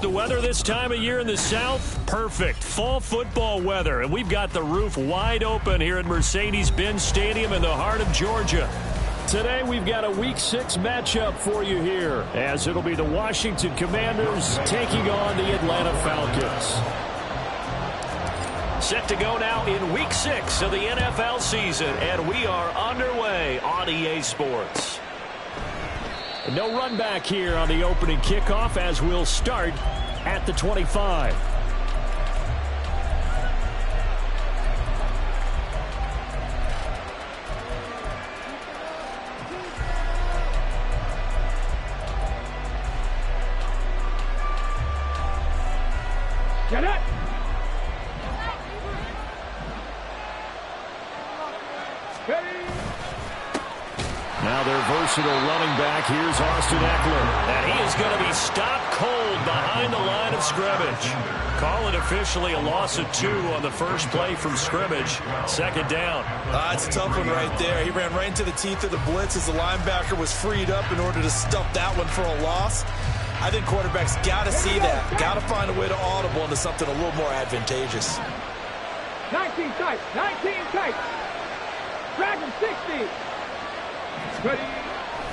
The weather this time of year in the South, perfect. Fall football weather, and we've got the roof wide open here at Mercedes-Benz Stadium in the heart of Georgia. Today we've got a Week 6 matchup for you here, as it'll be the Washington Commanders taking on the Atlanta Falcons. Set to go now in Week 6 of the NFL season, and we are underway on EA Sports. No run back here on the opening kickoff, as we'll start at the 25. Get it! Now their versatile running back, here's Austin Eckler. And he is going to be stopped cold behind the line of scrimmage. Call it officially a loss of 2 on the first play from scrimmage. Second down. It's a tough one right there. He ran right into the teeth of the blitz as the linebacker was freed up in order to stuff that one for a loss. I think quarterbacks got to see that. Got to find a way to audible into something a little more advantageous. 19 tight. 19 tight. Dragon 60.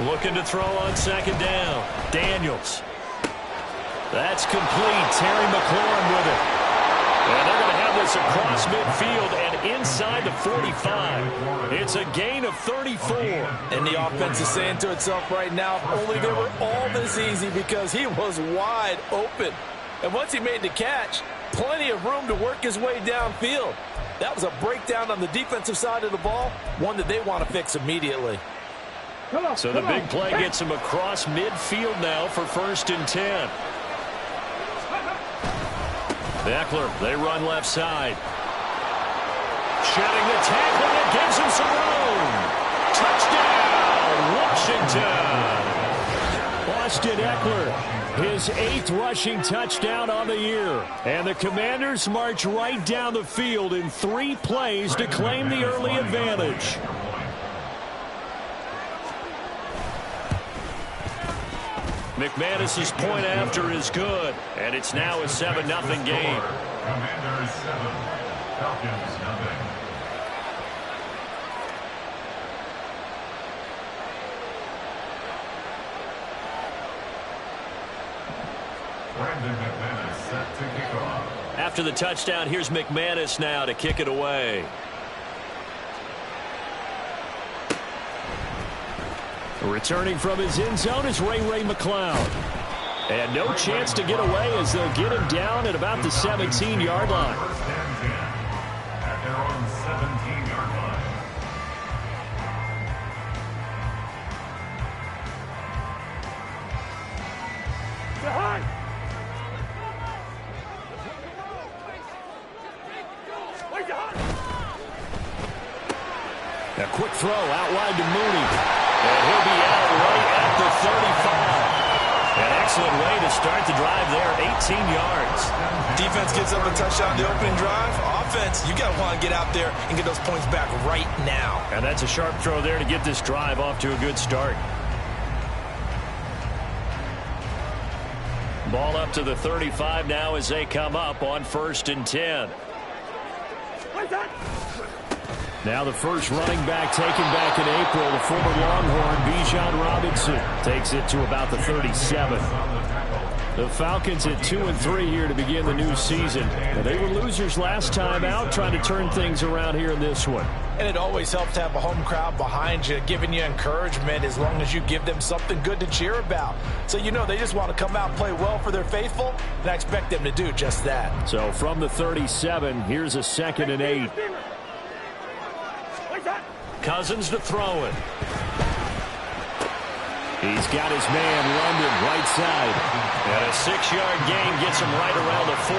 Looking to throw on second down. Daniels. That's complete. Terry McLaurin with it. And they're going to have this across midfield and inside the 45. It's a gain of 34. And the offense is saying to itself right now, if only they were all this easy, because he was wide open. And once he made the catch, plenty of room to work his way downfield. That was a breakdown on the defensive side of the ball, one that they want to fix immediately. So the big play gets him across midfield now for 1st and 10. Eckler, they run left side. Shedding the tackle, that gives him some room. Touchdown, Washington. Austin Eckler, his 8th rushing touchdown on the year. And the Commanders march right down the field in 3 plays to claim the early advantage. McManus's point after is good, and it's now a 7-0 game. Commanders 7, Falcons 0. Brandon McManus set to kick off. After the touchdown, here's McManus now to kick it away. Returning from his end zone is Ray McCloud. And no chance to get away as they'll get him down at about the 17-yard line. First and 10 at their own 17-yard line. A quick throw out wide to Mooney. And he'll be out right at the 35. An excellent way to start the drive there, 18 yards. Defense gets up a touchdown the opening drive. Offense, you got to want to get out there and get those points back right now. And that's a sharp throw there to get this drive off to a good start. Ball up to the 35 now as they come up on 1st and 10. Now the first running back taken back in April, the former Longhorn, Bijan Robinson, takes it to about the 37. The Falcons at 2-3 here to begin the new season. And they were losers last time out, trying to turn things around here in this one. And it always helps to have a home crowd behind you, giving you encouragement as long as you give them something good to cheer about. So you know they just want to come out and play well for their faithful, and I expect them to do just that. So from the 37, here's a 2nd and 8. Cousins to throw it. He's got his man, London, right side. And a 6-yard gain gets him right around the 43.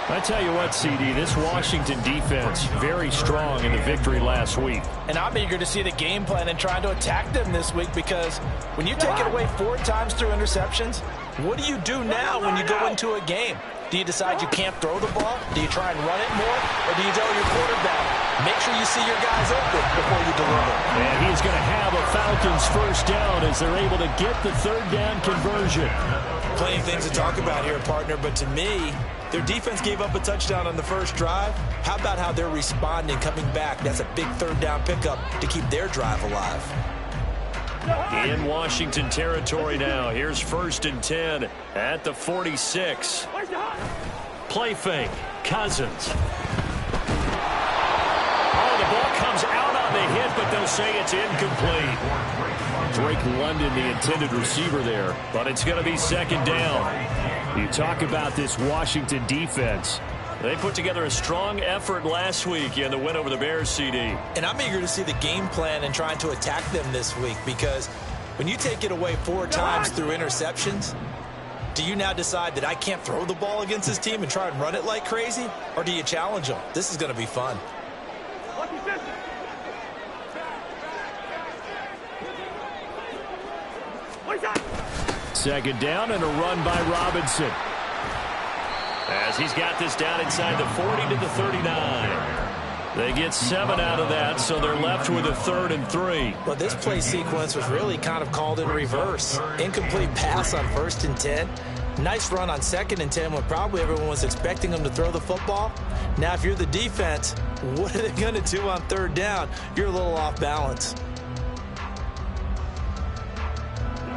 I tell you what, CD, this Washington defense, very strong in the victory last week. And I'm eager to see the game plan and trying to attack them this week, because when you take it away 4 times through interceptions, what do you do now when you go into a game? Do you decide you can't throw the ball? Do you try and run it more? Or do you tell your quarterback, make sure you see your guys open before you deliver? And he's going to have a Falcons first down as they're able to get the 3rd down conversion. Plenty of things to talk about here, partner, but to me, their defense gave up a touchdown on the first drive. How about how they're responding, coming back? That's a big third down pickup to keep their drive alive. In Washington territory now. Here's 1st and 10 at the 46. Play fake. Cousins. Oh, the ball comes out on the hit, but they'll say it's incomplete. Drake London, the intended receiver there, but it's going to be 2nd down. You talk about this Washington defense. They put together a strong effort last week in the win over the Bears, CD. And I'm eager to see the game plan and trying to attack them this week, because when you take it away 4 times through interceptions, do you now decide that I can't throw the ball against this team and try and run it like crazy? Or do you challenge them? This is going to be fun. Second down and a run by Robinson. As he's got this down inside the 40 to the 39. They get 7 out of that, so they're left with a 3rd and 3. Well, this play sequence was really kind of called in reverse. Incomplete pass on 1st and 10. Nice run on 2nd and 10 when probably everyone was expecting them to throw the football. Now, if you're the defense, what are they going to do on 3rd down? You're a little off balance.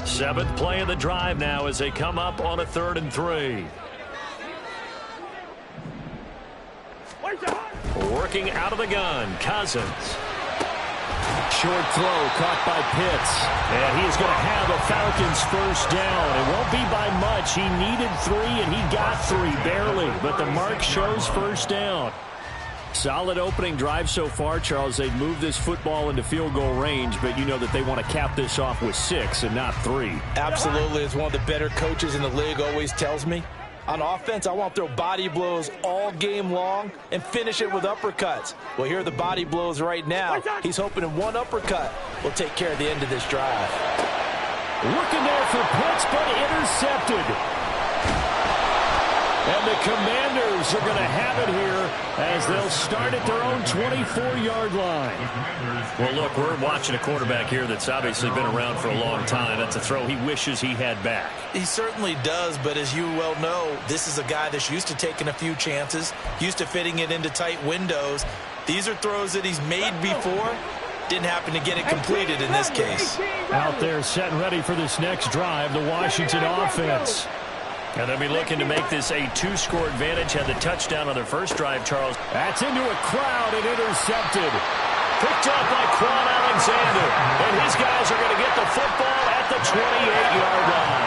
7th play of the drive now as they come up on a 3rd and 3. Working out of the gun, Cousins. Short throw caught by Pitts. And he is going to have a Falcons 1st down. It won't be by much. He needed 3 and he got 3, barely. But the mark shows 1st down. Solid opening drive so far, Charles. They've moved this football into field goal range, but you know that they want to cap this off with 6 and not 3. Absolutely. As one of the better coaches in the league always tells me, on offense, I want to throw body blows all game long and finish it with uppercuts. Well, here are the body blows right now. He's hoping in one uppercut will take care of the end of this drive. Looking there for Pitts, but intercepted. And the Commanders are going to have it here as they'll start at their own 24-yard line. Well, look, we're watching a quarterback here that's obviously been around for a long time. That's a throw he wishes he had back. He certainly does, but as you well know, this is a guy that's used to taking a few chances, used to fitting it into tight windows. These are throws that he's made before. Didn't happen to get it completed in this case. Out there setting ready for this next drive, the Washington offense. And they'll be looking to make this a 2-score advantage. Had the touchdown on their first drive, Charles. That's into a crowd and intercepted. Picked up by Quan Alexander. And his guys are going to get the football at the 28-yard line.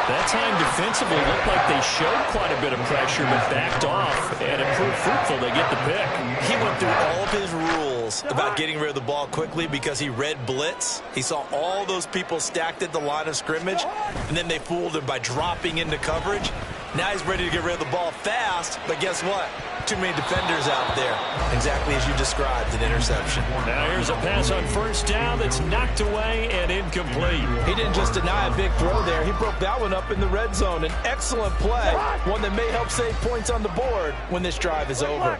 That time defensively looked like they showed quite a bit of pressure but backed off, and it proved fruitful. They get the pick. He went through all of his rules about getting rid of the ball quickly because he read blitz. He saw all those people stacked at the line of scrimmage, and then they fooled him by dropping into coverage. Now he's ready to get rid of the ball fast, but guess what? Too many defenders out there. Exactly as you described, an interception. Now here's a pass on 1st down that's knocked away and incomplete. He didn't just deny a big throw there. He broke that one up in the red zone. An excellent play, one that may help save points on the board when this drive is over.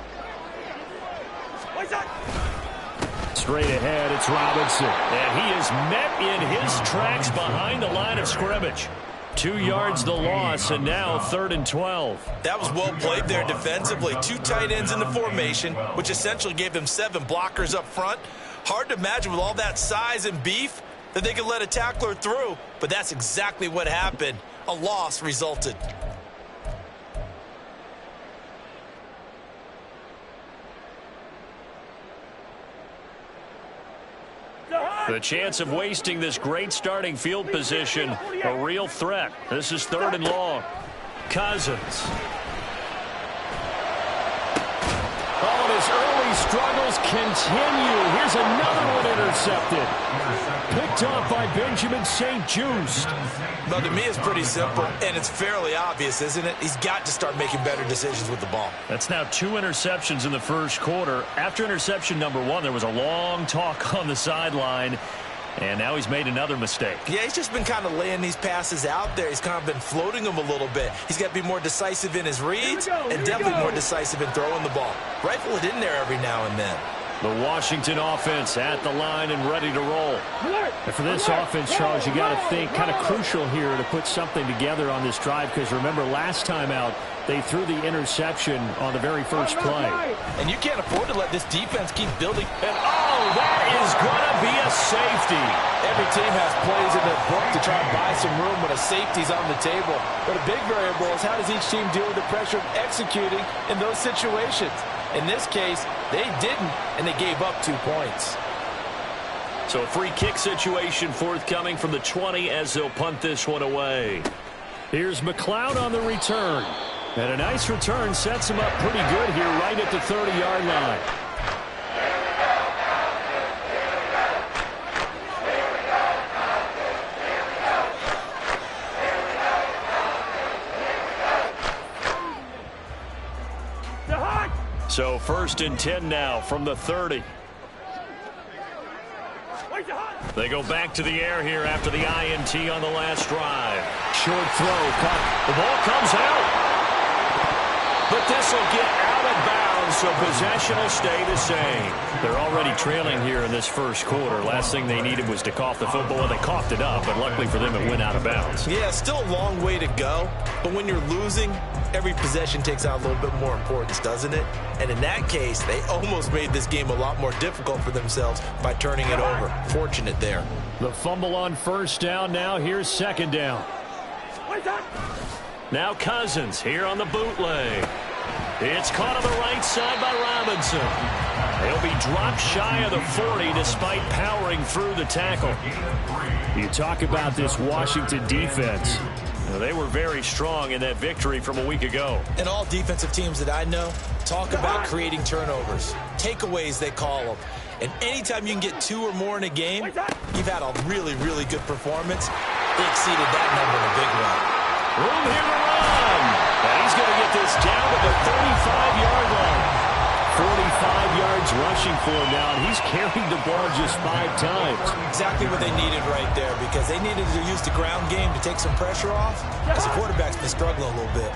Straight ahead, it's Robinson. And he is met in his tracks behind the line of scrimmage. 2 yards the loss, and now 3rd and 12. That was well played there defensively. 2 tight ends in the formation, which essentially gave them 7 blockers up front. Hard to imagine with all that size and beef that they could let a tackler through, but that's exactly what happened. A loss resulted. The chance of wasting this great starting field position, a real threat. This is 3rd and long. Cousins. Oh, and his early struggles continue. Here's another one intercepted. Picked off by Benjamin St-Juste. Well, to me, it's pretty simple, and it's fairly obvious, isn't it? He's got to start making better decisions with the ball. That's now 2 interceptions in the first quarter. After interception number 1, there was a long talk on the sideline, and now he's made another mistake. Yeah, he's just been kind of laying these passes out there. He's kind of been floating them a little bit. He's got to be more decisive in his reads and definitely more decisive in throwing the ball. Rifle it in there every now and then. The Washington offense at the line and ready to roll. Alert. And for this offense, Charles, you got to think kind of crucial here to put something together on this drive, because remember last time out they threw the interception on the very first play. And you can't afford to let this defense keep building. And oh, that is going to be a safety. Every team has plays in their book to try and buy some room when a safety's on the table. But a big variable is how does each team deal with the pressure of executing in those situations. In this case, they didn't, and they gave up 2 points. So a free kick situation forthcoming from the 20 as they'll punt this one away. Here's McLeod on the return. And a nice return sets him up pretty good here right at the 30-yard line. So 1st and 10 now from the 30. They go back to the air here after the INT on the last drive. Short throw. The ball comes out. But this will get out of bounds, so possession will stay the same. They're already trailing here in this first quarter. Last thing they needed was to cough the football, and they coughed it up, but luckily for them it went out of bounds. Yeah, still a long way to go, but when you're losing, every possession takes on a little bit more importance, doesn't it? And in that case, they almost made this game a lot more difficult for themselves by turning it over. Fortunate there. The fumble on 1st down now. Here's 2nd down. Now Cousins here on the bootleg. It's caught on the right side by Robinson. He'll be dropped shy of the 40 despite powering through the tackle. You talk about this Washington defense. They were very strong in that victory from a week ago. And all defensive teams that I know talk about creating turnovers. Takeaways, they call them. And anytime you can get 2 or more in a game, you've had a really, really good performance. They exceeded that number in a big one. Room here to run. And he's going to get this down to the 35-yard line. 45 yards rushing for him now, and he's carried the ball just 5 times. Exactly what they needed right there, because they needed to use the ground game to take some pressure off, because the quarterback's been struggling a little bit.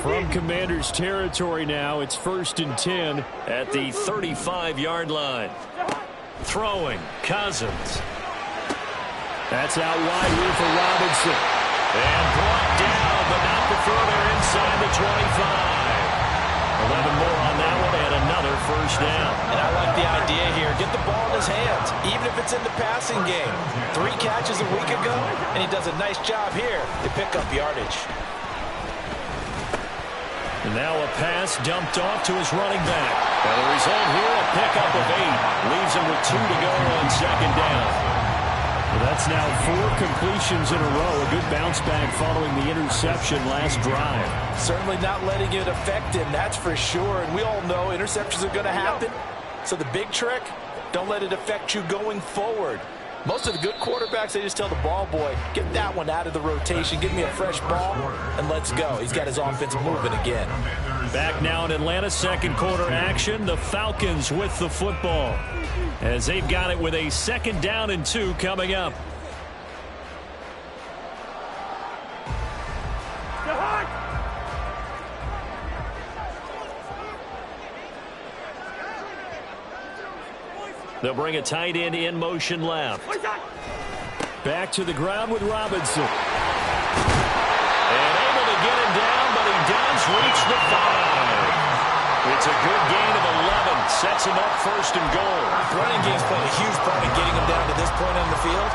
From Commanders territory now, it's 1st and 10 at the 35-yard line. Throwing, Cousins. That's out wide here for Robinson. And brought down, but not before they're inside the 25. 11 more on that one, and another 1st down. And I like the idea here. Get the ball in his hands, even if it's in the passing game. 3 catches a week ago, and he does a nice job here to pick up yardage. And now a pass dumped off to his running back. And the result here, a pickup of 8. Leaves him with 2 to go on 2nd down. Well, that's now 4 completions in a row. A good bounce back following the interception last drive. Certainly not letting it affect him, that's for sure. And we all know interceptions are going to happen. So the big trick, don't let it affect you going forward. Most of the good quarterbacks, they just tell the ball boy, get that one out of the rotation, give me a fresh ball, and let's go. He's got his offense moving again. Back now in Atlanta, 2nd quarter action. The Falcons with the football, as they've got it with a 2nd down and 2 coming up. They'll bring a tight end in motion left. Back to the ground with Robinson. And able to get him down, but he does reach the 5. It's a good gain of 11. Sets him up 1st and goal. Running game's playing a huge part in getting him down to this point on the field.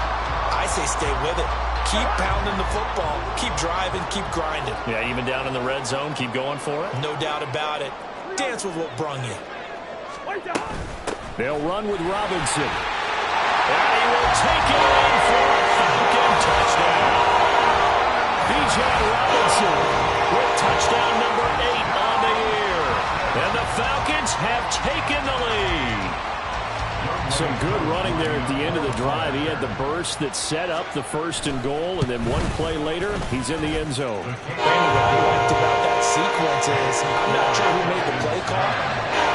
I say stay with it. Keep pounding the football. Keep driving. Keep grinding. Yeah, even down in the red zone, keep going for it. No doubt about it. Dance with what brung you. They'll run with Robinson. And he will take it in for a Falcon touchdown. B.J. Robinson with touchdown number 8 on the year. And the Falcons have taken the lead. Some good running there at the end of the drive. He had the burst that set up the 1st and goal, and then 1 play later, he's in the end zone. What I liked about that sequence is, I'm not sure who made the play call,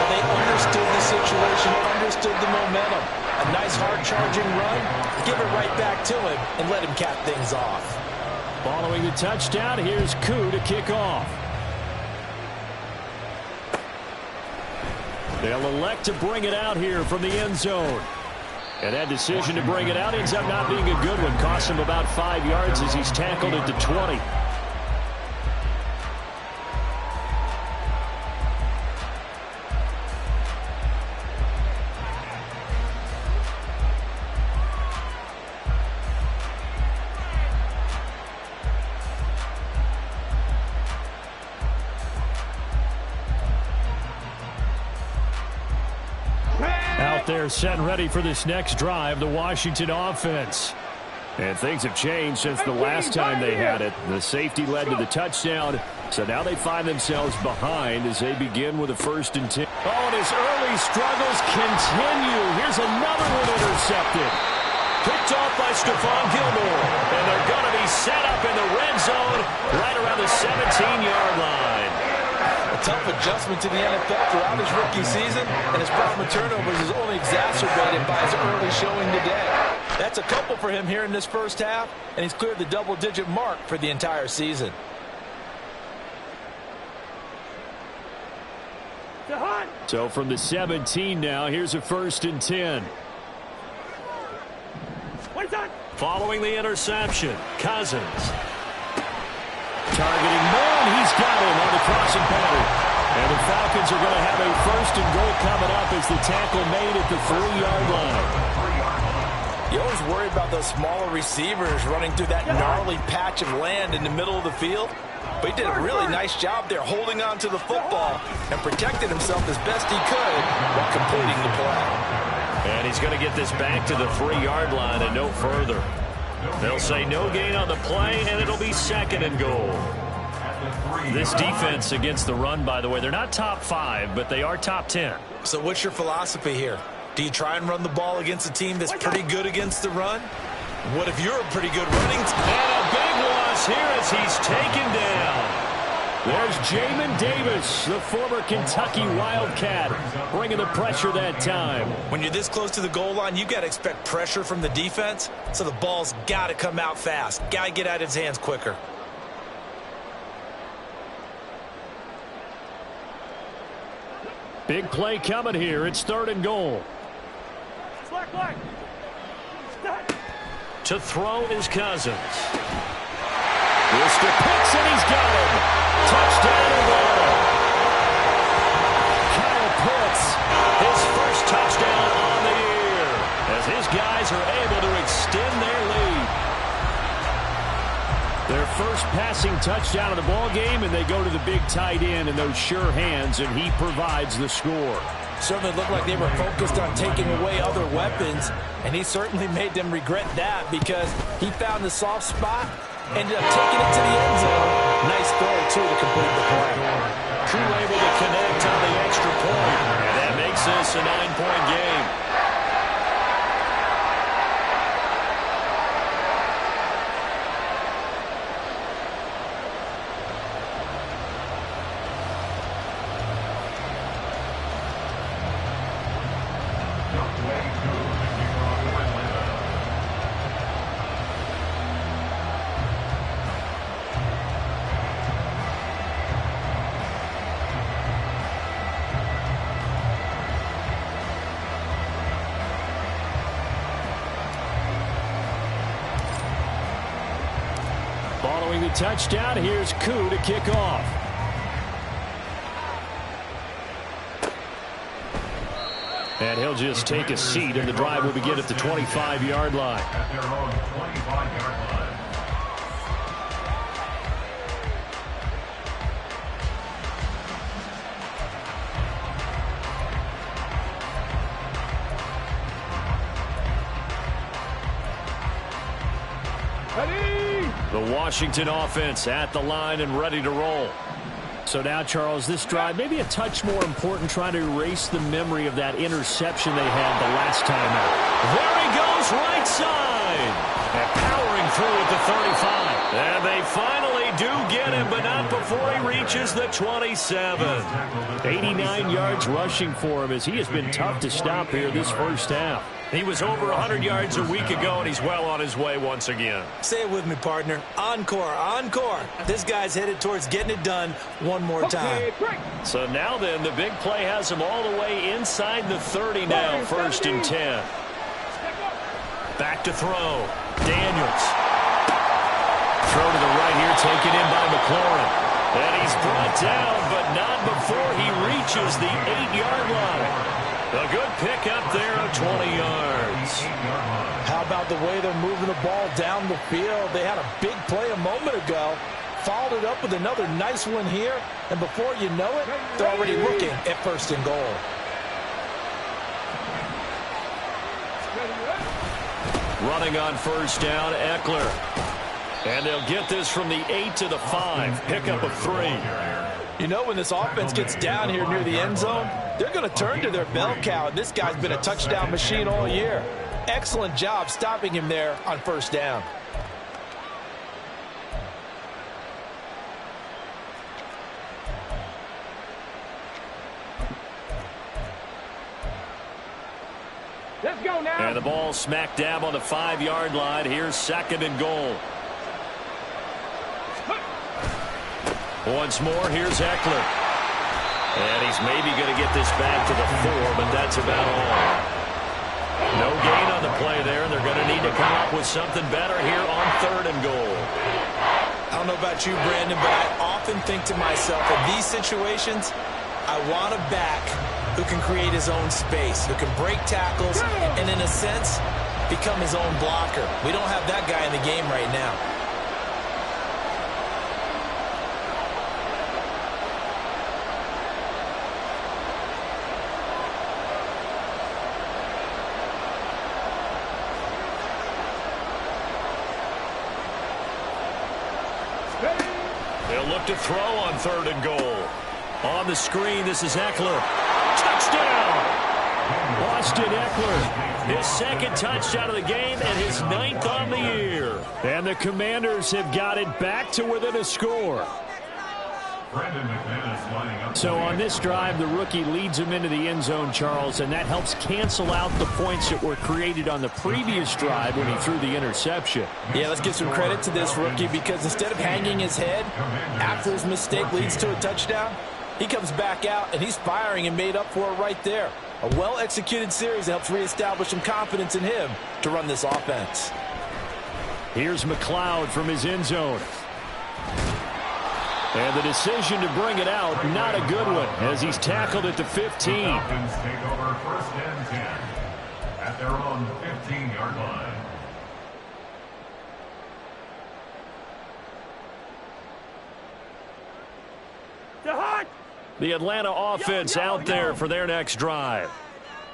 but they understood the situation, understood the momentum. A nice hard-charging run, give it right back to him, and let him cap things off. Following the touchdown, here's Koo to kick off. They'll elect to bring it out here from the end zone. And that decision to bring it out ends up not being a good one. Costs him about 5 yards as he's tackled at the 20. Out there set and ready for this next drive, the Washington offense. And things have changed since the last time they had it. The safety led to the touchdown, so now they find themselves behind as they begin with a 1st and 10. Oh, and his early struggles continue. Here's another one intercepted. Picked off by Stephon Gilmore. And they're going to be set up in the red zone right around the 17-yard line. A tough adjustment to the NFL throughout his rookie season, and his problem with turnovers is only exacerbated by his early showing today. That's a couple for him here in this first half, and he's cleared the double-digit mark for the entire season. So from the 17 now, here's a 1st and 10. Following the interception, Cousins. Targeting Moore, and he's got him on the crossing pattern. And the Falcons are going to have a 1st and goal coming up as the tackle made at the 3-yard line. You always worry about those smaller receivers running through that gnarly patch of land in the middle of the field. But he did a really nice job there holding on to the football and protected himself as best he could while completing the play. And he's going to get this back to the 3-yard line and no further. They'll say no gain on the play, and it'll be 2nd and goal. This defense against the run, by the way, they're not top 5, but they are top 10. So what's your philosophy here? Do you try and run the ball against a team that's pretty good against the run? What if you're a pretty good running team? And a big loss here as he's taken down. There's Jamin Davis, the former Kentucky Wildcat, bringing the pressure that time. When you're this close to the goal line, you got to expect pressure from the defense, so the ball's got to come out fast. Got to get out of his hands quicker. Big play coming here. It's 3rd and goal. To throw is Cousins. Mr. Pitts, and he's got him. Touchdown, Atlanta. Kyle Pitts, his first touchdown on the year, as his guys are able to extend their lead. Their first passing touchdown of the ball game, and they go to the big tight end in those sure hands, and he provides the score. Certainly looked like they were focused on taking away other weapons, and he certainly made them regret that because he found the soft spot, ended up taking it to the end zone. Nice throw, too, to complete the play. Crew able to connect on the extra point, and that makes this a 9-point game. Following the touchdown, here's Koo to kick off. And he'll just take a seat, and the drive will begin at the 25-yard line. At their own 25-yard line. The Washington offense at the line and ready to roll. So now, Charles, this drive maybe a touch more important, trying to erase the memory of that interception they had the last time out. There he goes, right side. And powering through at the 35. And they finally do get him, but not before he reaches the 27. 89 yards rushing for him as he has been tough to stop here this first half. He was over 100 yards a week ago, and he's well on his way once again. Say it with me, partner. Encore, encore. This guy's headed towards getting it done one more time. So now then, the big play has him all the way inside the 30 now, 1st and 10. Back to throw. Daniels. Throw to the right here, taken in by McLaurin. And he's brought down, but not before he reaches the 8-yard line. A good pickup there of 20 yards. How about the way they're moving the ball down the field? They had a big play a moment ago. Followed it up with another nice one here. And before you know it, they're already looking at 1st and goal. Running on 1st down, Eckler. And they'll get this from the 8 to the 5. Pickup of 3. You know, when this offense gets down here near the end zone, they're going to turn to their bell cow. And this guy's been a touchdown machine all year. Excellent job stopping him there on 1st down. Let's go now. And the ball smack dab on the 5-yard line. Here's 2nd and goal. Once more, here's Eckler. And he's maybe going to get this back to the 4, but that's about all. No gain on the play there, and they're going to need to come up with something better here on 3rd and goal. I don't know about you, Brandon, but I often think to myself, in these situations, I want a back who can create his own space, who can break tackles, and in a sense, become his own blocker. We don't have that guy in the game right now. They'll look to throw on 3rd and goal. On the screen, this is Eckler. Touchdown! Austin Eckler, his 2nd touchdown of the game and his 9th on the year. And the Commanders have got it back to within a score. So on this drive, the rookie leads him into the end zone, Charles, and that helps cancel out the points that were created on the previous drive when he threw the interception. Yeah, let's give some credit to this rookie because instead of hanging his head after his mistake leads to a touchdown, he comes back out and he's firing and made up for it right there. A well-executed series that helps reestablish some confidence in him to run this offense. Here's McLeod from his end zone. And the decision to bring it out, not a good one, as he's tackled at the 15. Falcons take over 1st and 10 at their own 15-yard line. The Atlanta offense out there for their next drive.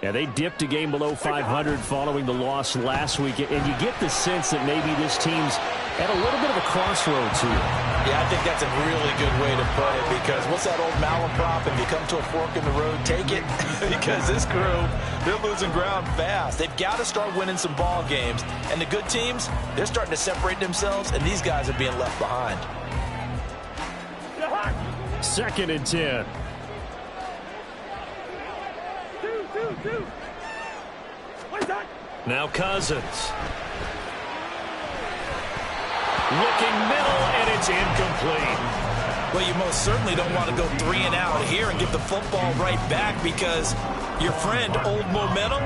Yeah, they dipped a game below 500 following the loss last week, and you get the sense that maybe this team's at a little bit of a crossroads here. Yeah, I think that's a really good way to put it because what's that old malaprop? If you come to a fork in the road, take it. Because this crew, they're losing ground fast. They've got to start winning some ball games. And the good teams, they're starting to separate themselves, and these guys are being left behind. 2nd and 10. Now Cousins. Looking middle, and it's incomplete. Well, you most certainly don't want to go 3 and out here and give the football right back because your friend, Old Momentum,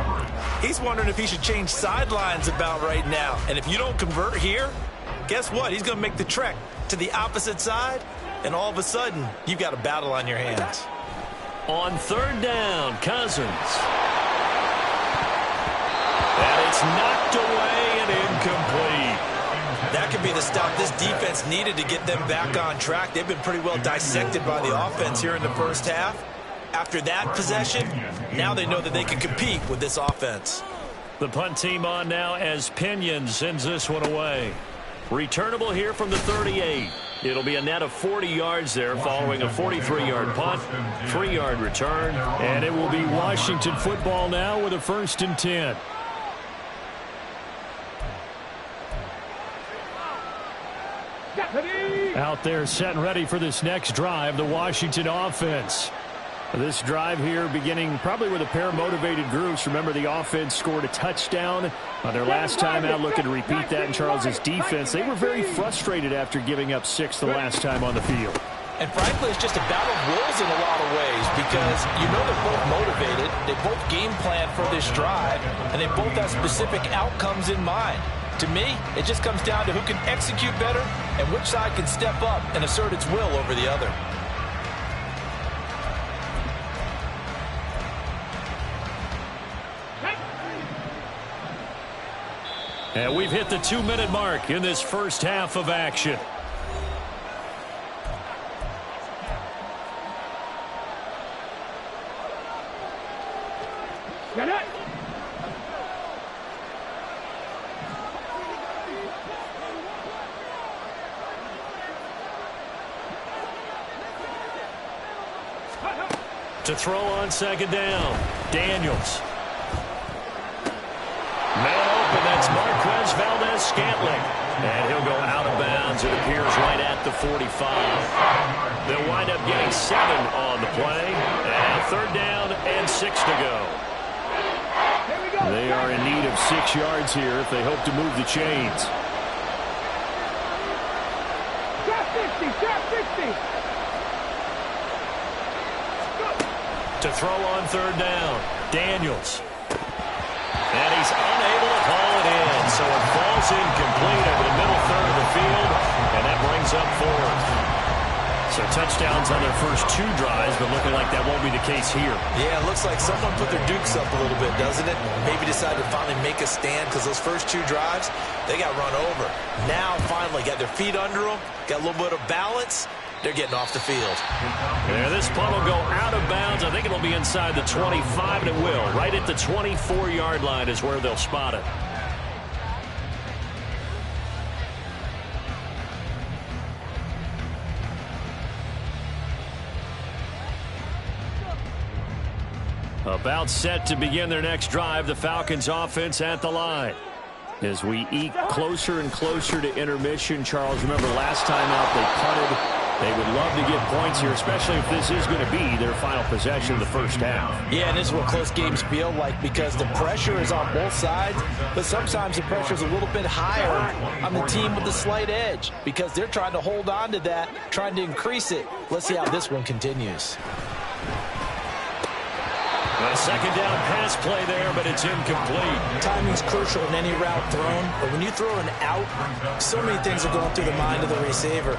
he's wondering if he should change sidelines about right now. And if you don't convert here, guess what? He's going to make the trek to the opposite side, and all of a sudden, you've got a battle on your hands. On 3rd down, Cousins. And it's knocked away and incomplete. That could be the stop this defense needed to get them back on track. They've been pretty well dissected by the offense here in the first half. After that possession, now they know that they can compete with this offense. The punt team on now as Pinion sends this one away. Returnable here from the 38. It'll be a net of 40 yards there following a 43-yard punt, 3-yard return, and it will be Washington football now with a 1st and 10. out there set and ready for this next drive, the Washington offense. This drive here beginning probably with a pair of motivated groups. Remember, the offense scored a touchdown on their last time out, looking to repeat that in Charles's defense. They were very frustrated after giving up 6 the last time on the field. And frankly, it's just a battle of wills in a lot of ways because you know they're both motivated, they both game plan for this drive, and they both have specific outcomes in mind. To me, it just comes down to who can execute better and which side can step up and assert its will over the other. And we've hit the 2-minute mark in this first half of action. Get it. To throw on second down, Daniels. Man open, that's Marquez Valdez-Scantling. And he'll go out of bounds, it appears, right at the 45. They'll wind up getting 7 on the play. And 3rd down and 6 to go. They are in need of 6 yards here if they hope to move the chains. Drop 60, drop 60. To throw on 3rd down, Daniels. And he's unable to haul it in, so it falls incomplete over the middle third of the field, and that brings up 4th. So touchdowns on their first 2 drives, but looking like that won't be the case here. Yeah, it looks like someone put their dukes up a little bit, doesn't it? Maybe decided to finally make a stand because those first 2 drives, they got run over. Now, finally, got their feet under them, got a little bit of balance. They're getting off the field. Yeah, this punt will go out of bounds. I think it'll be inside the 25, and it will. Right at the 24-yard line is where they'll spot it. About set to begin their next drive, the Falcons offense at the line. As we eke closer and closer to intermission, Charles, remember last time out they punted. They would love to get points here, especially if this is going to be their final possession of the first half. Yeah, and this is what close games feel like because the pressure is on both sides, but sometimes the pressure is a little bit higher on the team with the slight edge because they're trying to hold on to that, trying to increase it. Let's see how this one continues. A second down pass play there, but it's incomplete. Timing's crucial in any route thrown, but when you throw an out, so many things are going through the mind of the receiver.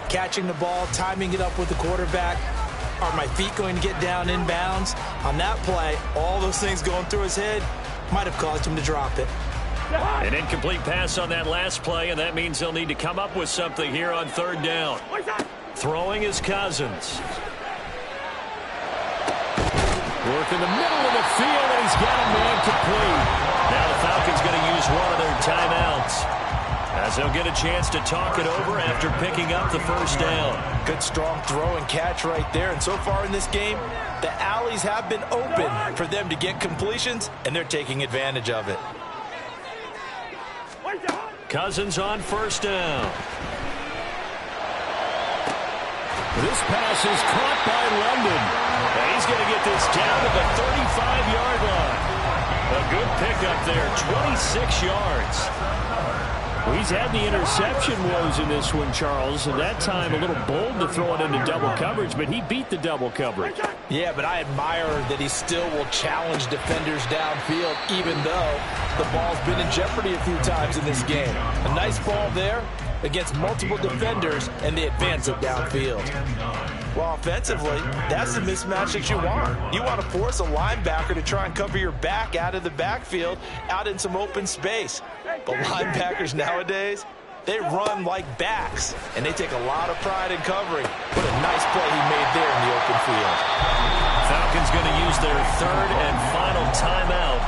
Catching the ball, timing it up with the quarterback. Are my feet going to get down inbounds? On that play, all those things going through his head might have caused him to drop it. An incomplete pass on that last play, and that means they'll need to come up with something here on 3rd down. Throwing is Cousins. Work in the middle of the field, and he's got a man complete. Now the Falcons going to use one of their timeouts, as they'll get a chance to talk it over after picking up the first down. Good strong throw and catch right there. And so far in this game, the alleys have been open for them to get completions, and they're taking advantage of it. Cousins on 1st down. This pass is caught by London. And he's going to get this down to the 35-yard line. A good pickup there, 26 yards. Well, he's had the interception woes in this one, Charles, and that time a little bold to throw it into double coverage, but he beat the double coverage. Yeah, but I admire that he still will challenge defenders downfield, even though the ball's been in jeopardy a few times in this game. A nice ball there against multiple defenders, and they advance it downfield. Well, offensively, that's the mismatch that you want. You want to force a linebacker to try and cover your back out of the backfield, out in some open space. But linebackers nowadays, they run like backs, and they take a lot of pride in covering. What a nice play he made there in the open field. Falcons going to use their 3rd and final timeout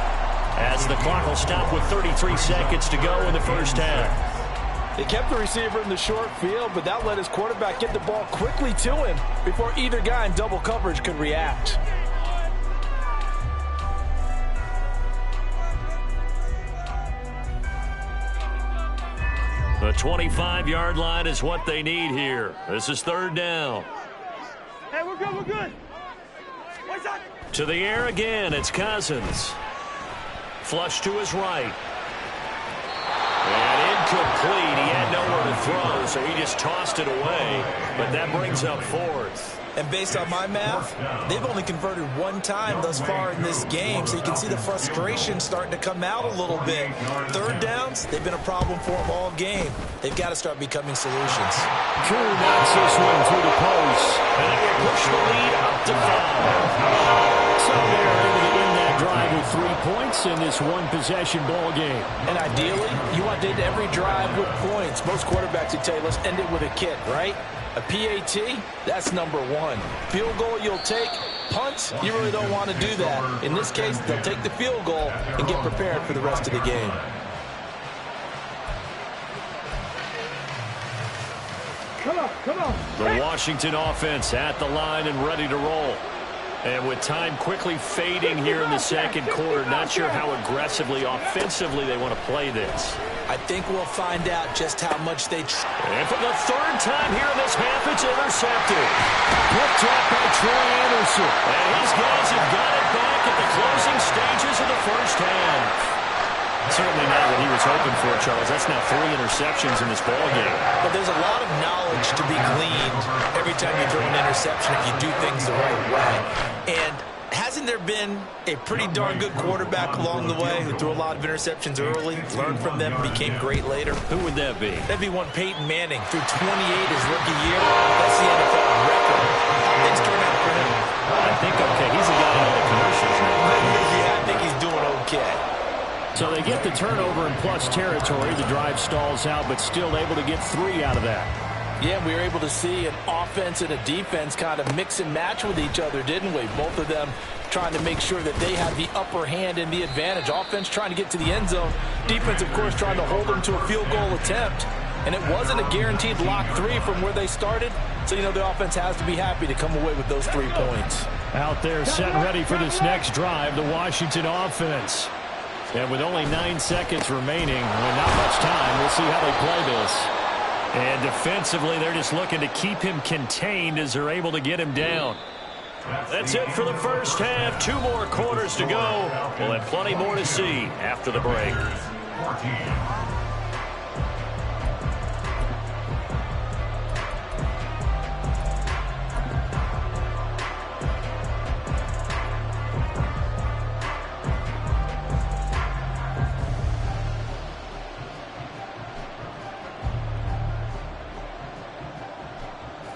as the clock will stop with 33 seconds to go in the first half. They kept the receiver in the short field, but that let his quarterback get the ball quickly to him before either guy in double coverage could react. The 25-yard line is what they need here. This is third down. Hey, we're good, we're good. What's that? To the air again, it's Cousins. Flush to his right. And incomplete. He had nowhere to throw, so he just tossed it away. But that brings up fourth. And based on my math, they've only converted one time thus far in this game, so you can see the frustration starting to come out a little bit. Third downs, they've been a problem for them all game. They've got to start becoming solutions. Drew knocks this one through the post, and it will push the lead up to 5. So they're able to end that drive with 3 points in this one-possession ball game. And ideally, you want to end every drive with points. Most quarterbacks would tell you, let's end it with a kick, right? A PAT, that's number one. Field goal you'll take. Punts, you really don't want to do that. In this case, they'll take the field goal and get prepared for the rest of the game. Come on, come on. The Washington offense at the line and ready to roll. And with time quickly fading here in the second quarter, not sure how aggressively, offensively they want to play this. I think we'll find out just how much they... And for the third time here in this half, it's intercepted. Picked up by Troy Anderson. And his guys have got it back at the closing stages of the first half. Certainly not what he was hoping for, Charles. That's now 3 interceptions in this ballgame. But there's a lot of knowledge to be gleaned every time you throw an interception if you do things the right way. And hasn't there been a pretty darn good quarterback along the way who threw a lot of interceptions early, learned from them, and became great later? Who would that be? That'd be one Peyton Manning. Threw 28 his rookie year. That's the NFL record. Things turned out for him. I think, okay, he's a guy out of the commercials now. Yeah, I think he's doing okay. So they get the turnover in plus territory. The drive stalls out, but still able to get 3 out of that. Yeah, we were able to see an offense and a defense kind of mix and match with each other, didn't we? Both of them trying to make sure that they have the upper hand and the advantage. Offense trying to get to the end zone. Defense, of course, trying to hold them to a field goal attempt. And it wasn't a guaranteed lock 3 from where they started. So, you know, the offense has to be happy to come away with those 3 points. Out there set and ready for this next drive, the Washington offense. And with only 9 seconds remaining, and not much time, we'll see how they play this. And defensively, they're just looking to keep him contained as they're able to get him down. That's it for the first half. 2 more quarters to go. We'll have plenty more to see after the break. 14.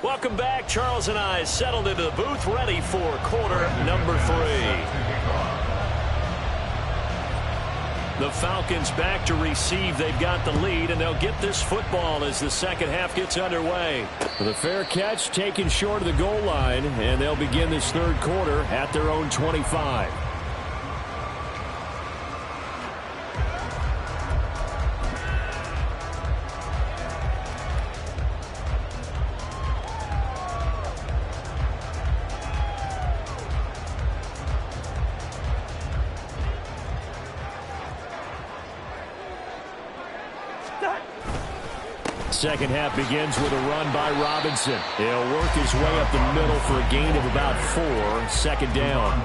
Welcome back. Charles and I settled into the booth, ready for quarter number 3. The Falcons back to receive. They've got the lead, and they'll get this football as the second half gets underway. The fair catch taken short of the goal line, and they'll begin this third quarter at their own 25. Second half begins with a run by Robinson. He'll work his way up the middle for a gain of about 4. Second down.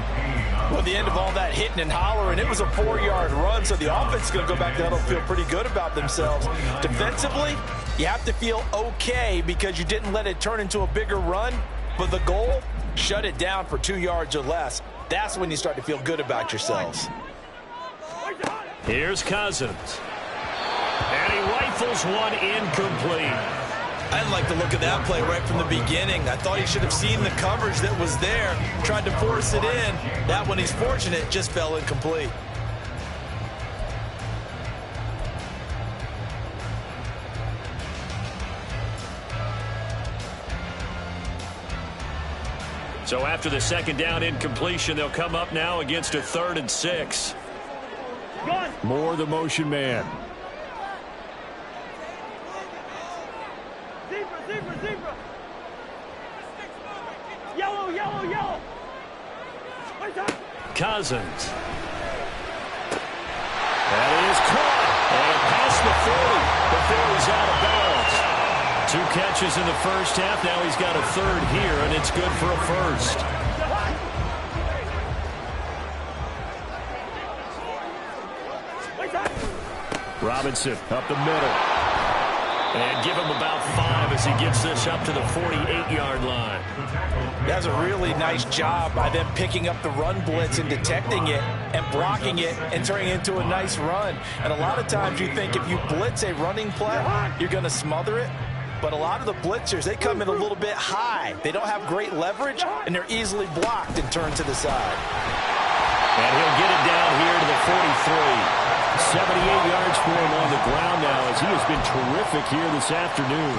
Well, the end of all that hitting and hollering, it was a 4-yard run, so the offense is going to go back there and feel pretty good about themselves. Defensively, you have to feel okay because you didn't let it turn into a bigger run, but the goal, shut it down for 2 yards or less. That's when you start to feel good about yourselves. Here's Cousins. And he rifles one incomplete. I didn't like the look of that play right from the beginning. I thought he should have seen the coverage that was there, tried to force it in. That one, he's fortunate, just fell incomplete. So after the second down incompletion, they'll come up now against a 3rd and 6. More the motion man. Zebra. Yellow. Cousins. That is caught. And past the 40. The before he's out of bounds. 2 catches in the first half. Now he's got a third here, and it's good for a first. Robinson up the middle. And give him about 5 as he gets this up to the 48-yard line. That's a really nice job by them picking up the run blitz and detecting it and blocking it and turning it into a nice run. And a lot of times you think if you blitz a running play, you're going to smother it. But a lot of the blitzers, they come in a little bit high. They don't have great leverage, and they're easily blocked and turned to the side. And he'll get it down here to the 43. 78 yards for him on the ground now as he has been terrific here this afternoon.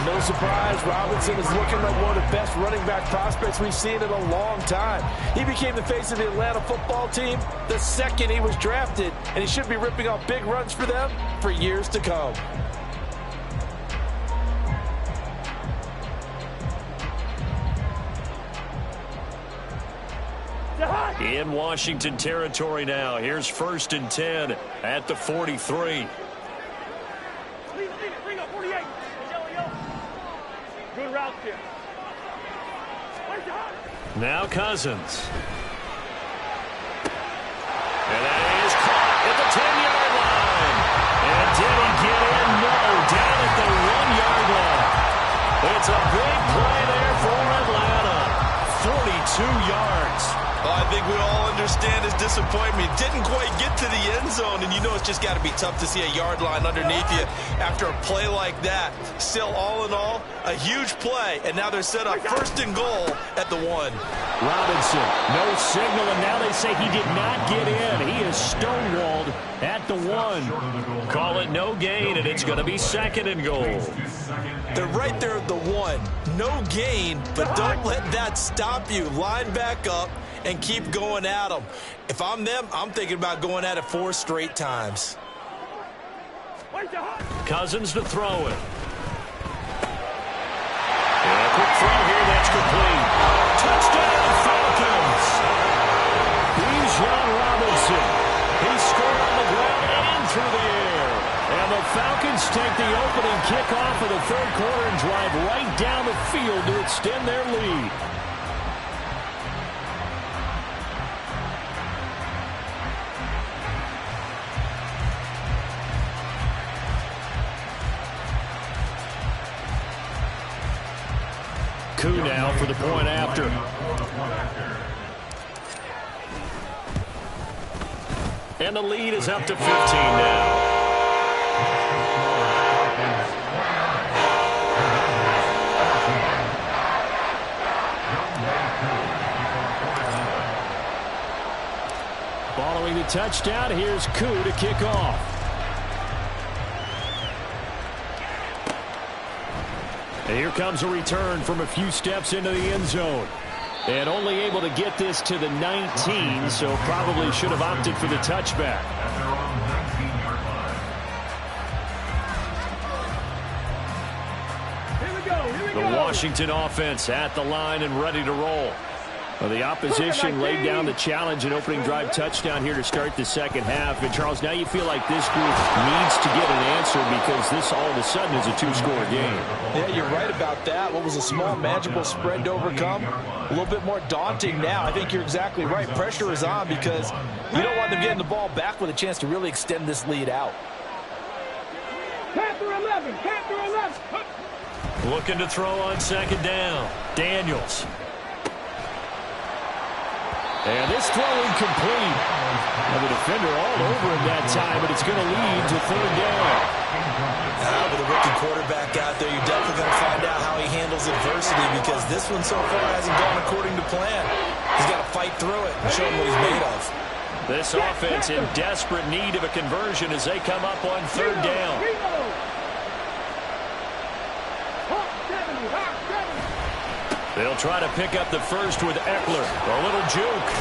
No surprise, Robinson is looking like one of the best running back prospects we've seen in a long time. He became the face of the Atlanta football team the second he was drafted, and he should be ripping off big runs for them for years to come. In Washington territory now. Here's 1st and 10 at the 43. Bring up 48. Good route here. Now Cousins. And that is caught at the 10-yard line. And did he get in? No, down at the 1-yard line. It's a big play there for Atlanta. 42 yards. Well, I think we all understand his disappointment. Didn't quite get to the end zone, and you know it's just got to be tough to see a yard line underneath you after a play like that. Still, all in all, a huge play, and now they're set up 1st and goal at the 1. Robinson, no signal, and now they say he did not get in. He is stonewalled at the 1. Call it no gain, and it's going to be 2nd and goal. They're right there at the 1. No gain, but don't let that stop you. Line back up and keep going at them. If I'm them, I'm thinking about going at it 4 straight times. Cousins to throw it. And a quick throw here, that's complete. Touchdown, Falcons! Bijan Robinson. He scored on the ground and through the air. And the Falcons take the opening kickoff of the 3rd quarter and drive right down the field to extend their lead. Coup now for the point after. And the lead is up to 15 now. Following the touchdown, here's Coup to kick off. And here comes a return from a few steps into the end zone. And only able to get this to the 19, so probably should have opted for the touchback. The Washington offense at the line and ready to roll. Well, the opposition laid down the challenge and opening drive touchdown here to start the 2nd half. And, Charles, now you feel like this group needs to get an answer because this all of a sudden is a 2-score game. Yeah, you're right about that. What was a small, manageable spread to overcome? A little bit more daunting now. I think you're exactly right. Pressure is on because you don't want them getting the ball back with a chance to really extend this lead out. Panther 11. Panther 11. Looking to throw on 2nd down. Daniels. And this throw incomplete. And the defender all over him that time, but it's going to lead to 3rd down. With a rookie quarterback out there, you're definitely going to find out how he handles adversity because this one so far hasn't gone according to plan. He's got to fight through it and show him what he's made of. This offense in desperate need of a conversion as they come up on 3rd down. They'll try to pick up the first with Eckler. A little juke.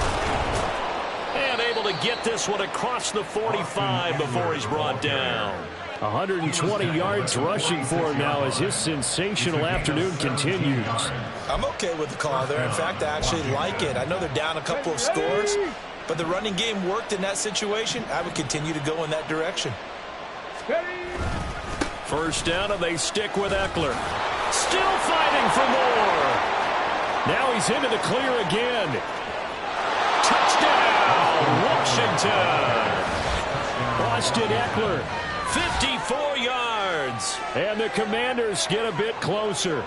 And able to get this one across the 45 before he's brought down. 120 yards rushing for him now as his sensational afternoon continues. I'm okay with the call there. In fact, I actually like it. I know they're down a couple of scores, but the running game worked in that situation. I would continue to go in that direction. First down, and they stick with Eckler. Still fighting for more. Now he's into the clear again. Touchdown, Washington. Austin Eckler, 54 yards. And the Commanders get a bit closer.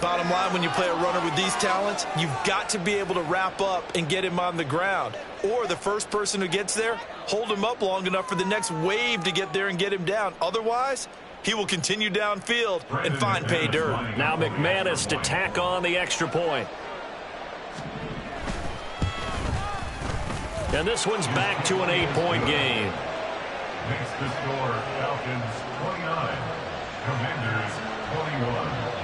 Bottom line, when you play a runner with these talents, you've got to be able to wrap up and get him on the ground. Or the first person who gets there, hold him up long enough for the next wave to get there and get him down. Otherwise, he will continue downfield and find pay dirt. Now McManus to tack on the extra point. And this one's back to an 8-point game. Makes the score Falcons 29, Commanders 21.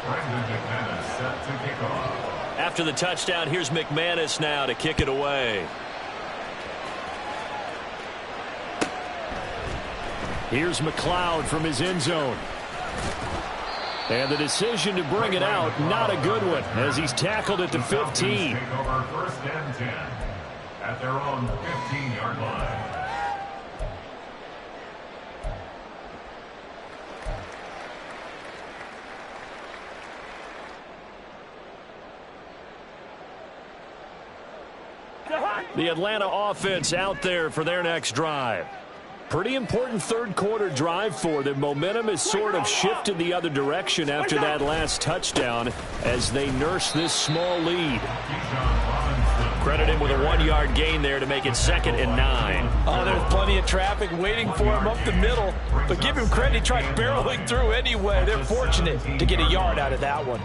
Brandon McManus set to kick off. After the touchdown, here's McManus now to kick it away. Here's McLeod from his end zone. And the decision to bring it out, not a good one, as he's tackled at the 15. Take over first and 10 at their own 15-yard line. The Atlanta offense out there for their next drive. Pretty important third-quarter drive for them. Momentum has sort of shifted the other direction after that last touchdown as they nurse this small lead. Credit him with a 1-yard gain there to make it 2nd and 9. Oh, there's plenty of traffic waiting for him up the middle. But give him credit, he tried barreling through anyway. They're fortunate to get a yard out of that one.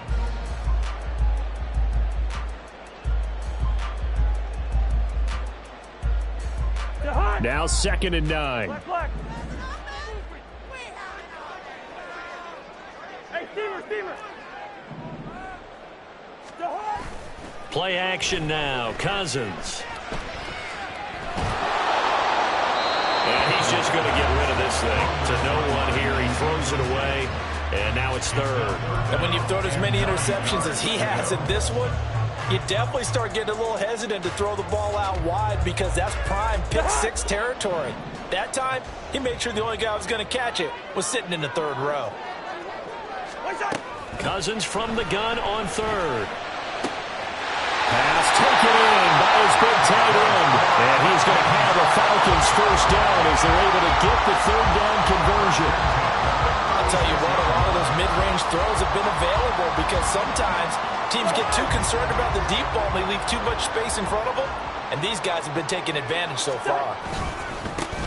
Now 2nd and 9. Black. Hey, steamer. Play action now. Cousins. And he's just going to get rid of this thing. To no one here. He throws it away. And now it's 3rd. And when you've thrown as many interceptions as he has in this one, you definitely start getting a little hesitant to throw the ball out wide because that's prime pick 6 territory. That time, he made sure the only guy who was going to catch it was sitting in the 3rd row. Cousins from the gun on 3rd. Pass taken in by his big tight end. And he's going to have a Falcons first down as they're able to get the 3rd down conversion. I'll tell you what, a lot of those mid-range throws have been available because sometimes teams get too concerned about the deep ball and they leave too much space in front of them. And these guys have been taking advantage so far.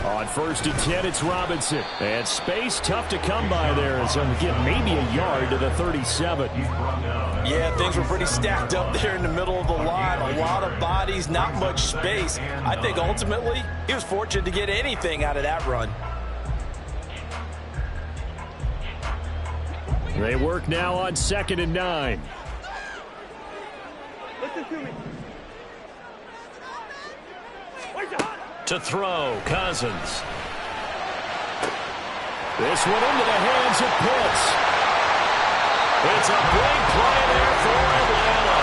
On 1st and 10, it's Robinson. And space tough to come by there. So get maybe a yard to the 37. Yeah, things were pretty stacked up there in the middle of the line. A lot of bodies, not much space. I think ultimately he was fortunate to get anything out of that run. They work now on 2nd and 9. Listen to me. To throw, Cousins. This one into the hands of Pitts. It's a big play there for Atlanta.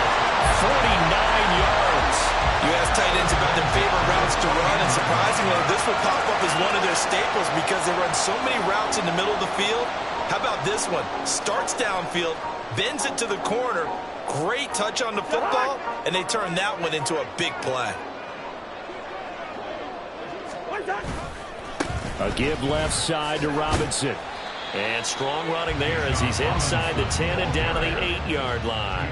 49 yards. You ask tight ends about their favorite routes to run, and surprisingly, this will pop up as one of their staples because they run so many routes in the middle of the field. How about this one? Starts downfield, bends it to the corner, great touch on the football, and they turn that one into a big play. A give left side to Robinson. And strong running there as he's inside the 10 and down to the 8-yard line.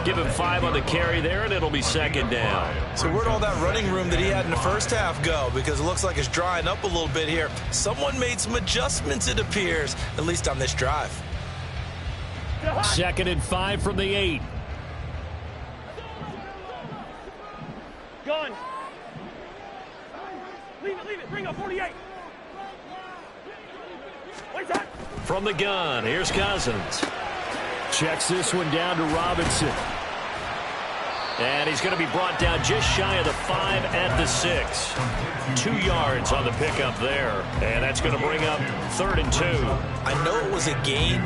Give him 5 on the carry there, and it'll be 2nd down. So where'd all that running room that he had in the first half go? Because it looks like it's drying up a little bit here. Someone made some adjustments, it appears, at least on this drive. 2nd and 5 from the 8. Gun. Leave it. Bring up 48. From the gun, here's Cousins. Checks this one down to Robinson. And he's going to be brought down just shy of the 5 at the 6. 2 yards on the pickup there. And that's going to bring up 3rd and 2. I know it was a gain,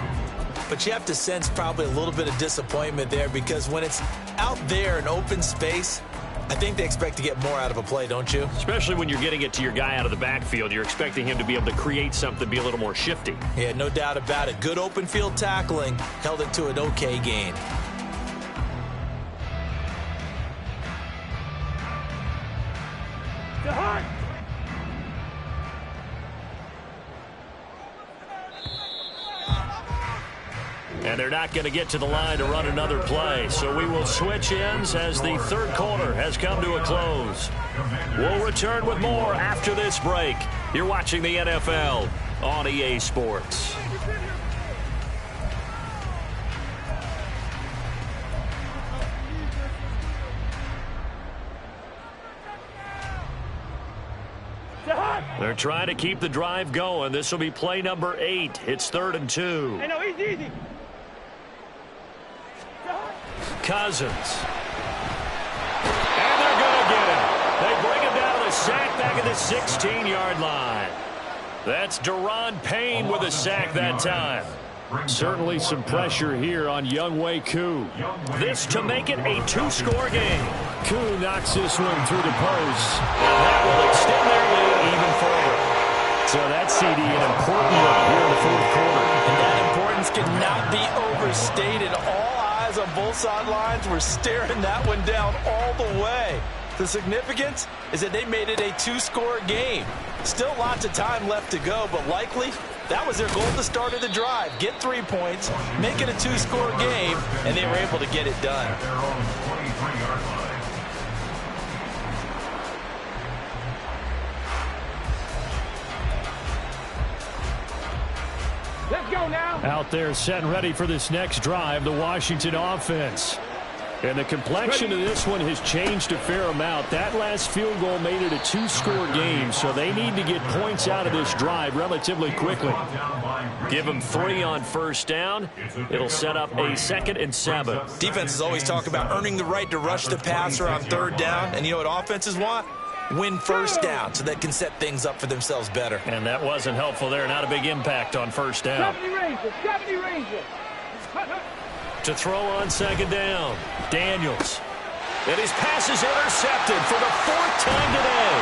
but you have to sense probably a little bit of disappointment there because when it's out there in open space, I think they expect to get more out of a play, don't you? Especially when you're getting it to your guy out of the backfield. You're expecting him to be able to create something, be a little more shifty. Yeah, no doubt about it. Good open field tackling. Held it to an okay gain. And they're not going to get to the line to run another play. So we will switch ends as the third quarter has come to a close. We'll return with more after this break. You're watching the NFL on EA Sports. They're trying to keep the drive going. This will be play number 8. It's 3rd and 2. Hey, no, easy. Cousins. And they're going to get him. They bring him down to the sack back at the 16-yard line. That's Daron Payne with a sack that time. Certainly some pressure here on Younghoe Koo. This to make it a 2-score game. Koo knocks this one through the post. And that will extend their lead even further. So that's CD an important one here in the fourth quarter. And that importance cannot be overstated. All eyes on both sidelines were staring that one down all the way. The significance is that they made it a 2-score game. Still lots of time left to go, but likely that was their goal at the start of the drive. Get 3 points, make it a 2-score game, and they were able to get it done. Let's go now. Out there set and ready for this next drive, the Washington offense. And the complexion of this one has changed a fair amount. That last field goal made it a 2-score game, so they need to get points out of this drive relatively quickly. Give them 3 on first down. It'll set up a 2nd and 7. Defenses always talk about earning the right to rush the passer on 3rd down, and you know what offenses want? Win first down so they can set things up for themselves better. And that wasn't helpful there. Not a big impact on first down. 70 Rangers. To throw on 2nd down, Daniels. And his pass is intercepted for the 4th time today.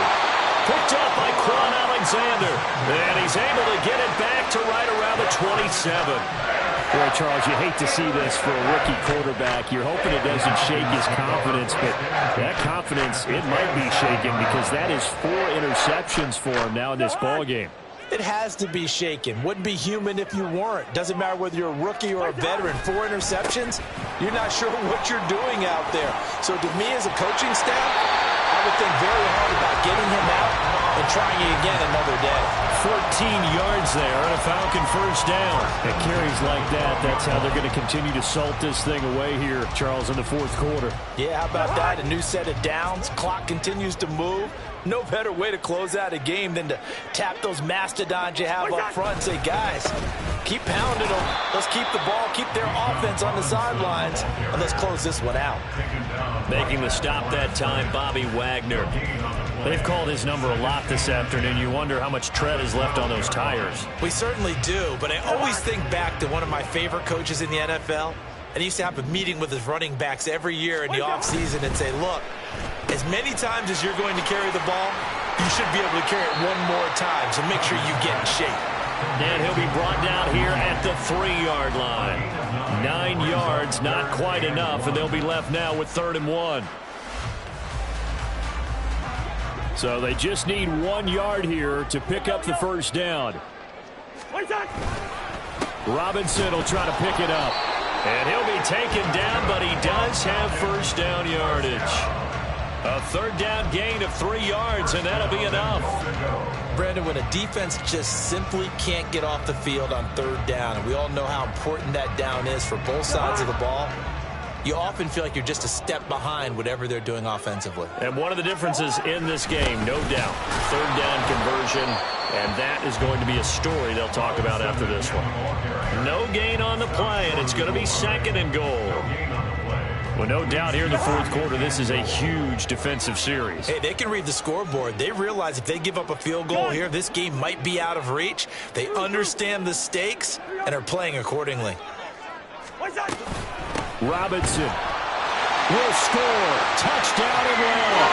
Picked up by Quan Alexander. And he's able to get it back to right around the 27. Boy, Charles, you hate to see this for a rookie quarterback. You're hoping it doesn't shake his confidence, but that confidence, it might be shaken because that is 4 interceptions for him now in this ballgame. It has to be shaken. Wouldn't be human if you weren't. Doesn't matter whether you're a rookie or a veteran. 4 interceptions, you're not sure what you're doing out there. So to me as a coaching staff, I would think very hard about getting him out and trying it again another day. 14 yards there and a Falcon first down. It carries like that. That's how they're going to continue to salt this thing away here, Charles, in the fourth quarter. Yeah, how about that? A new set of downs. Clock continues to move. No better way to close out a game than to tap those mastodons you have up front and say, guys, keep pounding them. Let's keep the ball, keep their offense on the sidelines, and let's close this one out. Making the stop that time, Bobby Wagner. They've called his number a lot this afternoon. You wonder how much tread is left on those tires. We certainly do, but I always think back to one of my favorite coaches in the NFL, and he used to have a meeting with his running backs every year in the offseason and say, look, as many times as you're going to carry the ball, you should be able to carry it one more time, so make sure you get in shape. And he'll be brought down here at the 3-yard line. 9 yards, not quite enough, and they'll be left now with 3rd and 1. So they just need 1 yard here to pick up the first down. Robinson will try to pick it up. And he'll be taken down, but he does have first down yardage. A 3rd down gain of 3 yards, and that'll be enough. Brandon, when a defense just simply can't get off the field on 3rd down, and we all know how important that down is for both sides of the ball, you often feel like you're just a step behind whatever they're doing offensively. And one of the differences in this game, no doubt, 3rd down conversion, and that is going to be a story they'll talk about after this one. No gain on the play, and it's going to be 2nd and goal. Well, no doubt here in the fourth quarter, this is a huge defensive series. Hey, they can read the scoreboard. They realize if they give up a field goal here, this game might be out of reach. They understand the stakes and are playing accordingly. Robinson. will score. Touchdown Atlanta.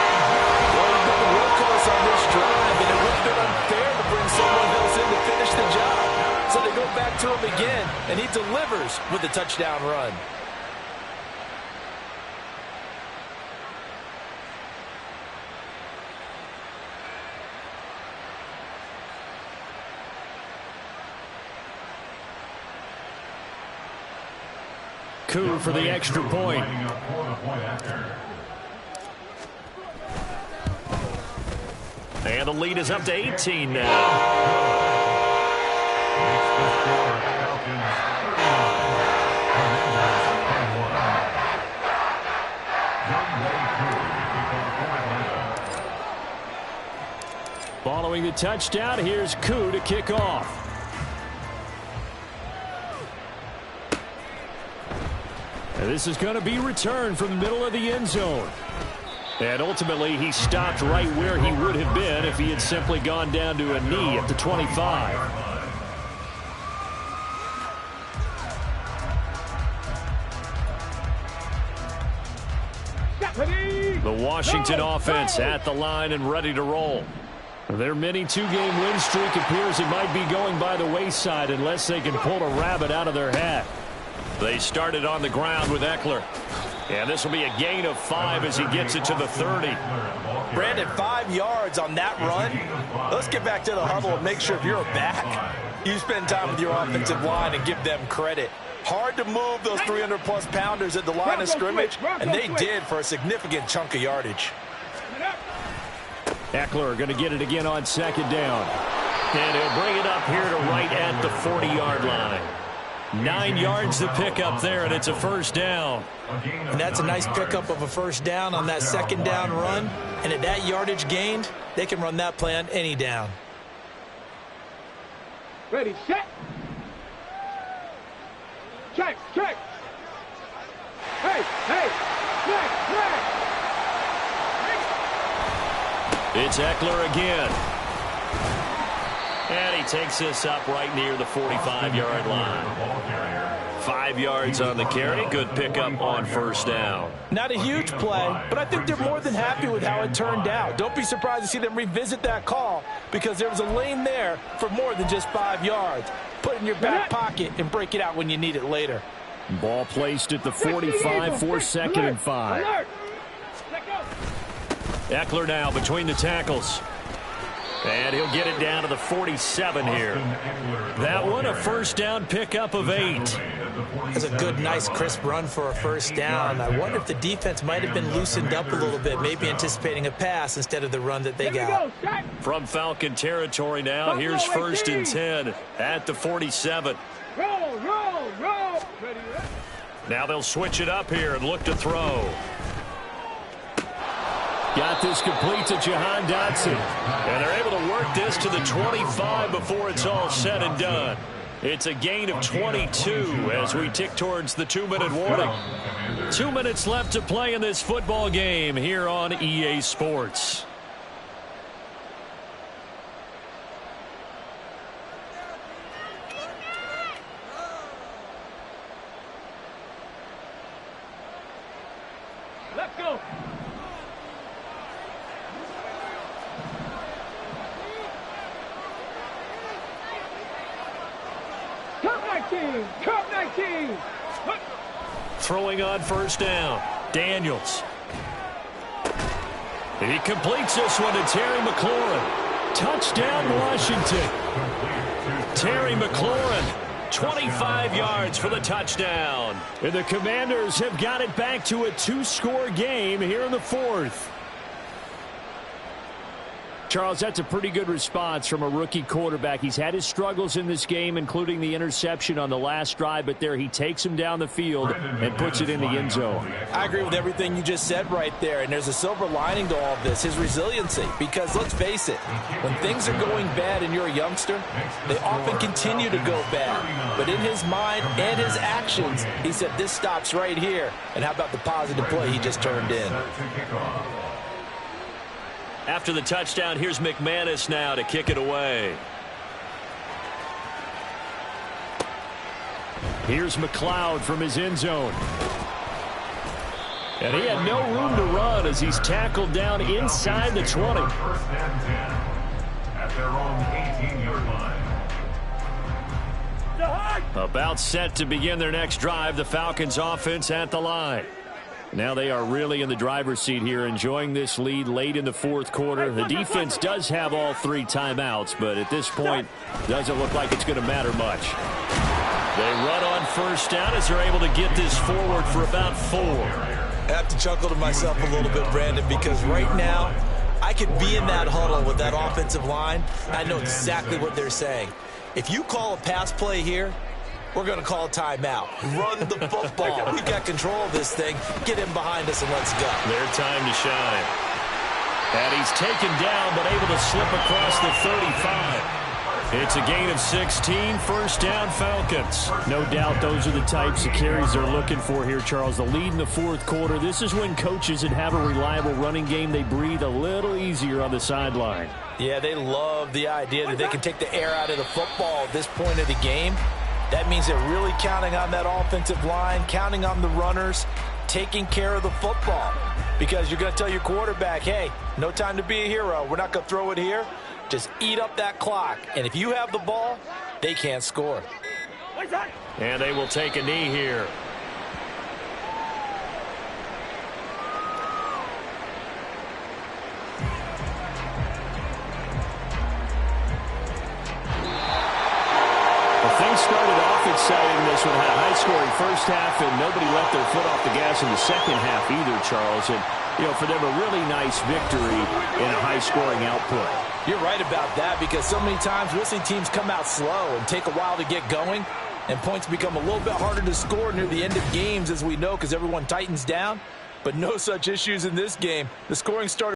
Well, he's been the workhorse on this drive, and it would have been unfair to bring someone else in to finish the job. So they go back to him again, and he delivers with a touchdown run. Coup for the extra point. And the lead is up to 18 now. Following the touchdown, here's Coup to kick off. And this is going to be returned from the middle of the end zone. And ultimately, he stopped right where he would have been if he had simply gone down to a knee at the 25. The Washington offense at the line and ready to roll. Their mini two-game win streak appears it might be going by the wayside unless they can pull a rabbit out of their hat. They started on the ground with Eckler. And this will be a gain of 5 as he gets it to the 30. Brandon, 5 yards on that run. Let's get back to the huddle and make sure if you're a back, you spend time with your offensive line and give them credit. Hard to move those 300-plus pounders at the line of scrimmage, and they did for a significant chunk of yardage. Eckler going to get it again on second down. And he'll bring it up here to right at the 40-yard line. 9 yards to pick up there, and it's a first down. And that's a nice pickup of a first down on that second down run. And at that yardage gained, they can run that play on any down. Ready, set. Check, check. Hey, hey, flag, flag. It's Eckler again. And he takes this up right near the 45-yard line. 5 yards on the carry. Good pickup on first down. Not a huge play, but I think they're more than happy with how it turned out. Don't be surprised to see them revisit that call because there was a lane there for more than just 5 yards. Put it in your back pocket and break it out when you need it later. Ball placed at the 45 for 2nd and 5. Eckler now between the tackles. And he'll get it down to the 47 here. That one, a first down pickup of 8. That's a good, nice, crisp run for a first down. I wonder if the defense might have been loosened up a little bit, maybe anticipating a pass instead of the run that they got. From Falcon territory now, here's 1st and 10 at the 47. Roll, roll, roll. Now they'll switch it up here and look to throw. Got this complete to Jahan Dotson. And they're able to work this to the 25 before it's all said and done. It's a gain of 22 as we tick towards the 2-minute warning. 2 minutes left to play in this football game here on EA Sports. Let's go. Cup 19. Throwing on first down. Daniels. He completes this one to Terry McLaurin. Touchdown, Washington. Terry McLaurin, 25 yards for the touchdown. And the Commanders have got it back to a 2-score game here in the 4th. Charles, that's a pretty good response from a rookie quarterback. He's had his struggles in this game, including the interception on the last drive, but there he takes him down the field and puts it in the end zone. I agree with everything you just said right there, and there's a silver lining to all of this, his resiliency, because let's face it, when things are going bad and you're a youngster, they often continue to go bad. But in his mind and his actions, he said, this stops right here. And how about the positive play he just turned in? After the touchdown, here's McManus now to kick it away. Here's McLeod from his end zone. And he had no room to run as he's tackled down inside the 20. First and 10 at their own 18-yard line. About set to begin their next drive, the Falcons offense at the line. Now they are really in the driver's seat here, enjoying this lead late in the fourth quarter. The defense does have all 3 timeouts, but at this point, doesn't look like it's going to matter much. They run on first down as they're able to get this forward for about 4. I have to chuckle to myself a little bit, Brandon, because right now I could be in that huddle with that offensive line. I know exactly what they're saying. If you call a pass play here, we're going to call a timeout. Run the football. We've got control of this thing. Get him behind us and let's go. Their time to shine. And he's taken down but able to slip across the 35. It's a gain of 16, first down Falcons. No doubt those are the types of carries they're looking for here, Charles. The lead in the fourth quarter. This is when coaches that have a reliable running game, they breathe a little easier on the sideline. Yeah, they love the idea that they can take the air out of the football at this point of the game. That means they're really counting on that offensive line, counting on the runners, taking care of the football. Because you're going to tell your quarterback, hey, no time to be a hero. We're not going to throw it here. Just eat up that clock. And if you have the ball, they can't score. And they will take a knee here. Things started off exciting this one. Had a high-scoring first half, and nobody let their foot off the gas in the second half either, Charles. And, for them, a really nice victory in a high-scoring output. You're right about that because so many times we'll see teams come out slow and take a while to get going, and points become a little bit harder to score near the end of games, as we know, because everyone tightens down. But no such issues in this game. The scoring started